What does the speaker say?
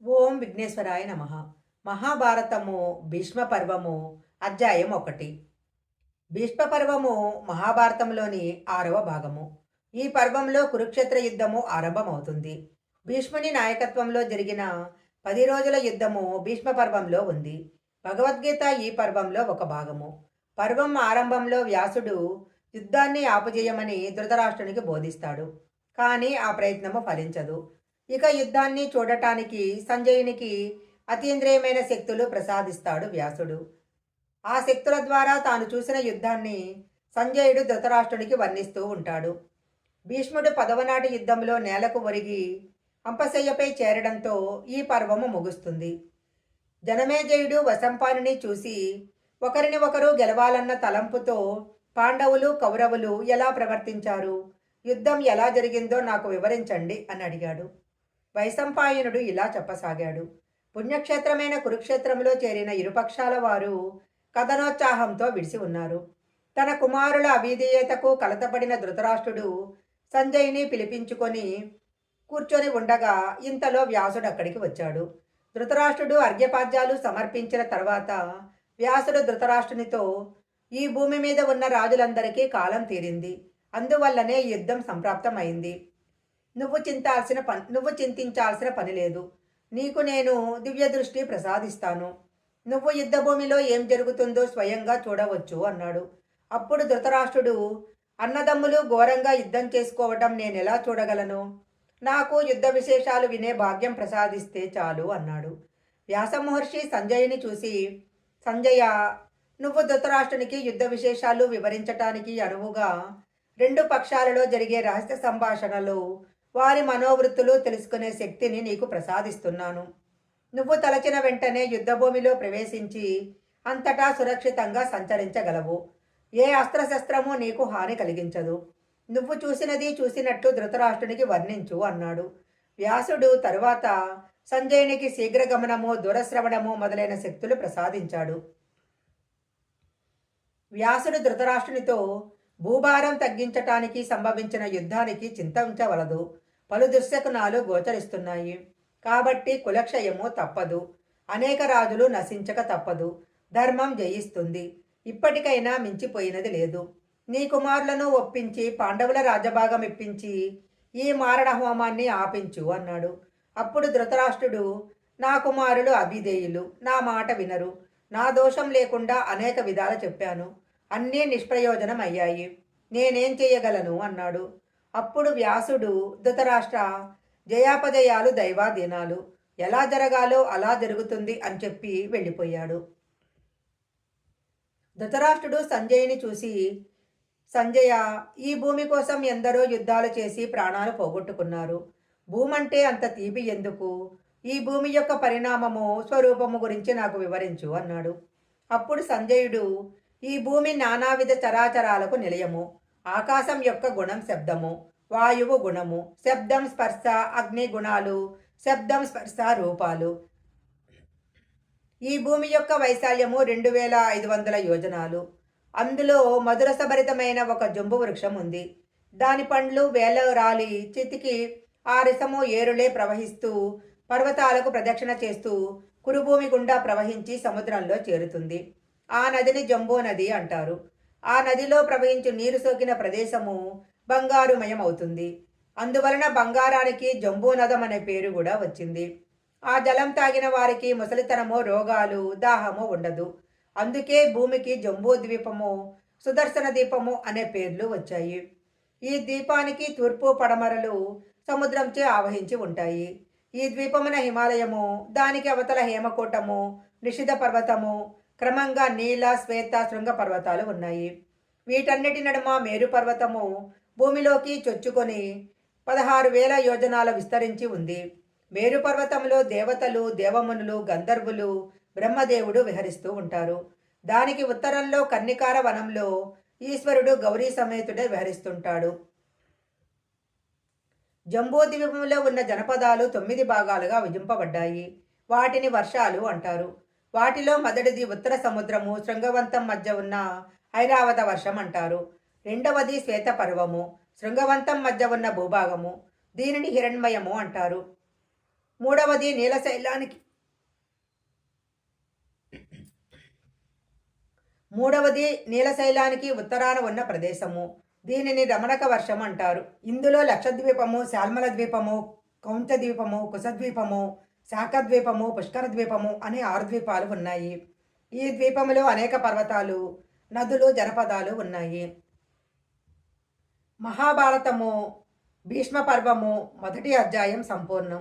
ఓం విఘ్నేశ్వరాయ నమ. మహాభారతము భీష్మ పర్వము అధ్యాయం 1. భీష్మ పర్వము మహాభారతంలోని 6వ భాగము. ఈ పర్వంలో కురుక్షేత్ర యుద్ధము ఆరంభమవుతుంది. భీష్ముని నాయకత్వంలో జరిగిన 10 రోజుల యుద్ధము భీష్మ పర్వంలో ఉంది. భగవద్గీత ఈ పర్వంలో ఒక భాగము. పర్వం ఆరంభంలో వ్యాసుడు యుద్ధాన్ని ఆపుజేయమని ధృతరాష్ట్రునికి బోధిస్తాడు. కానీ ఆ ప్రయత్నము ఫలించదు. ఇక యుద్ధాన్ని చూడటానికి సంజయునికి అతీంద్రియమైన శక్తులు ప్రసాదిస్తాడు వ్యాసుడు. ఆ శక్తుల ద్వారా తాను చూసిన యుద్ధాన్ని సంజయుడు ధృతరాష్ట్రునికి వర్ణిస్తూ ఉంటాడు. భీష్ముడు పదవనాటి యుద్ధంలో నేలకు ఒరిగి అంపశయ్యపై చేరడంతో ఈ పర్వము ముగుస్తుంది. జనమేజయుడు వసంపానుని చూసి ఒకరిని ఒకరు గెలవాలన్న తలంపుతో పాండవులు కౌరవులు ఎలా ప్రవర్తించారు, యుద్ధం ఎలా జరిగిందో నాకు వివరించండి అని అడిగాడు. వైశంపాయనుడు ఇలా చెప్పసాగాడు. పుణ్యక్షేత్రమైన కురుక్షేత్రంలో చేరిన ఇరుపక్షాల వారు కథనోత్సాహంతో విడిసి ఉన్నారు. తన కుమారుల అవిధేయతకు కలతపడిన ధృతరాష్ట్రుడు సంజయ్ని పిలిపించుకొని కూర్చొని ఉండగా ఇంతలో వ్యాసుడు అక్కడికి వచ్చాడు. ధృతరాష్ట్రుడు అర్ఘ్యపాద్యాలు సమర్పించిన తర్వాత వ్యాసుడు ధృతరాష్ట్రునితో, ఈ భూమి మీద ఉన్న రాజులందరికీ కాలం తీరింది, అందువల్లనే యుద్ధం సంప్రాప్తమైంది. నువ్వు చింతించాల్సిన పని లేదు. నీకు నేను దివ్య దృష్టి ప్రసాదిస్తాను. నువ్వు యుద్ధభూమిలో ఏం జరుగుతుందో స్వయంగా చూడవచ్చు అన్నాడు. అప్పుడు ధృతరాష్ట్రుడు, అన్నదమ్ములు ఘోరంగా యుద్ధం చేసుకోవటం నేనెలా చూడగలను? నాకు యుద్ధ విశేషాలు వినే భాగ్యం ప్రసాదిస్తే చాలు అన్నాడు. వ్యాసమహర్షి సంజయుని చూసి, సంజయ, నువ్వు ధృతరాష్ట్రునికి యుద్ధ విశేషాలు వివరించటానికి అనువుగా 2 పక్షాలలో జరిగే రహస్య సంభాషణలు, వారి మనోవృత్తులు తెలుసుకునే శక్తిని నీకు ప్రసాదిస్తున్నాను. నువ్వు తలచిన వెంటనే యుద్ధభూమిలో ప్రవేశించి అంతటా సురక్షితంగా సంచరించగలవు. ఏ అస్త్రశస్త్రము నీకు హాని కలిగించదు. నువ్వు చూసినది చూసినట్టు ధృతరాష్ట్రునికి వర్ణించు అన్నాడు. వ్యాసుడు తరువాత సంజయునికి శీఘ్రగమనము, దూరశ్రవణము మొదలైన శక్తులు ప్రసాదించాడు. వ్యాసుడు ధృతరాష్ట్రునితో, భూభారం తగ్గించటానికి సంభవించిన యుద్ధానికి చింతించవలదు. పలు దుశ్శకునాలు గోచరిస్తున్నాయి. కాబట్టి కులక్షయము తప్పదు. అనేక రాజులు నశించక తప్పదు. ధర్మం జయిస్తుంది. ఇప్పటికైనా మించిపోయినది లేదు. నీ కుమారులను ఒప్పించి పాండవుల రాజభాగం ఇప్పించి ఈ మారణ హోమాన్ని ఆపించు అన్నాడు. అప్పుడు ధృతరాష్ట్రుడు, నా కుమారులు అభిధేయులు, నా మాట వినరు. నా దోషం లేకుండా అనేక విధాలు చెప్పాను, అన్నీ నిష్ప్రయోజనం అయ్యాయి. నేనేం చేయగలను అన్నాడు. అప్పుడు వ్యాసుడు, ధృతరాష్ట్ర, జయాపజయాలు దైవాధీనాలు, ఎలా జరగాలో అలా జరుగుతుంది అని చెప్పి వెళ్ళిపోయాడు. ధృతరాష్ట్రుడు సంజయుని చూసి, సంజయ, ఈ భూమి కోసం ఎందరో యుద్ధాలు చేసి ప్రాణాలు పోగొట్టుకున్నారు. భూమంటే అంత తీపి ఎందుకు? ఈ భూమి యొక్క పరిణామము, స్వరూపము గురించి నాకు వివరించు అన్నాడు. అప్పుడు సంజయుడు, ఈ భూమి నానావిధ చరాచరాలకు నిలయము. ఆకాశం యొక్క గుణం శబ్దము, వాయువు గుణము, శబ్దం స్పర్శ అగ్ని గుణాలు, శబ్దం స్పర్శ రూపాలు. ఈ భూమి యొక్క వైశాల్యము 2500 యోజనాలు. అందులో మధురసభరితమైన ఒక జంబు వృక్షం ఉంది. దాని పండ్లు వేల రాలి చితికి ఆ రసము ఏరులే ప్రవహిస్తూ పర్వతాలకు ప్రదక్షిణ చేస్తూ కురుభూమి గుండా ప్రవహించి సముద్రంలో చేరుతుంది. ఆ నదిని జంబూ నది అంటారు. ఆ నదిలో ప్రవహించు నీరు సోకిన ప్రదేశము బంగారుమయం అవుతుంది. అందువలన బంగారానికి జంబూనదం అనే పేరు కూడా వచ్చింది. ఆ జలం తాగిన వారికి ముసలితనమో, రోగాలు, దాహము ఉండదు. అందుకే భూమికి జంబూ ద్వీపము, సుదర్శన దీపము అనే పేర్లు వచ్చాయి. ఈ ద్వీపానికి తూర్పు పడమరలు సముద్రంచే ఆవహించి ఉంటాయి. ఈ ద్వీపమున హిమాలయము, దానికి అవతల హేమకూటము, నిషిధ పర్వతము, క్రమంగా నీల, శ్వేత, శృంగ పర్వతాలు ఉన్నాయి. వీటన్నిటి నడుమ మేరు పర్వతము భూమిలోకి చొచ్చుకొని 16,000 యోజనాల విస్తరించి ఉంది. మేరు పర్వతంలో దేవతలు, దేవమునులు, గంధర్వులు, బ్రహ్మదేవుడు విహరిస్తూ ఉంటారు. దానికి ఉత్తరంలో కన్నికార వనంలో ఈశ్వరుడు గౌరీ సమేతుడే విహరిస్తుంటాడు. జంబూద్వీపంలో ఉన్న జనపదాలు 9 భాగాలుగా విభజింపబడ్డాయి. వాటిని వర్షాలు అంటారు. వాటిలో మొదటిది ఉత్తర సముద్రము, శృంగవంతం మధ్య ఉన్న ఐరావత వర్షం అంటారు. రెండవది శ్వేత పర్వము, శృంగవంతం మధ్య ఉన్న భూభాగము, దీనిని హిరణ్మయము అంటారు. మూడవది నీలశైలానికి మూడవది నీలశైలానికి ఉత్తరాన ఉన్న ప్రదేశము. దీనిని రమణక వర్షం అంటారు. ఇందులో లక్షద్వీపము, శాల్మల ద్వీపము, కౌంచ ద్వీపము, కుశద్వీపము, శాఖద్వీపము, పుష్కర ద్వీపము అనే 6 ద్వీపాలు ఉన్నాయి. ఈ ద్వీపములో అనేక పర్వతాలు, నదులు, జనపదాలు ఉన్నాయి. మహాభారతము భీష్మ పర్వము మొదటి అధ్యాయం సంపూర్ణం.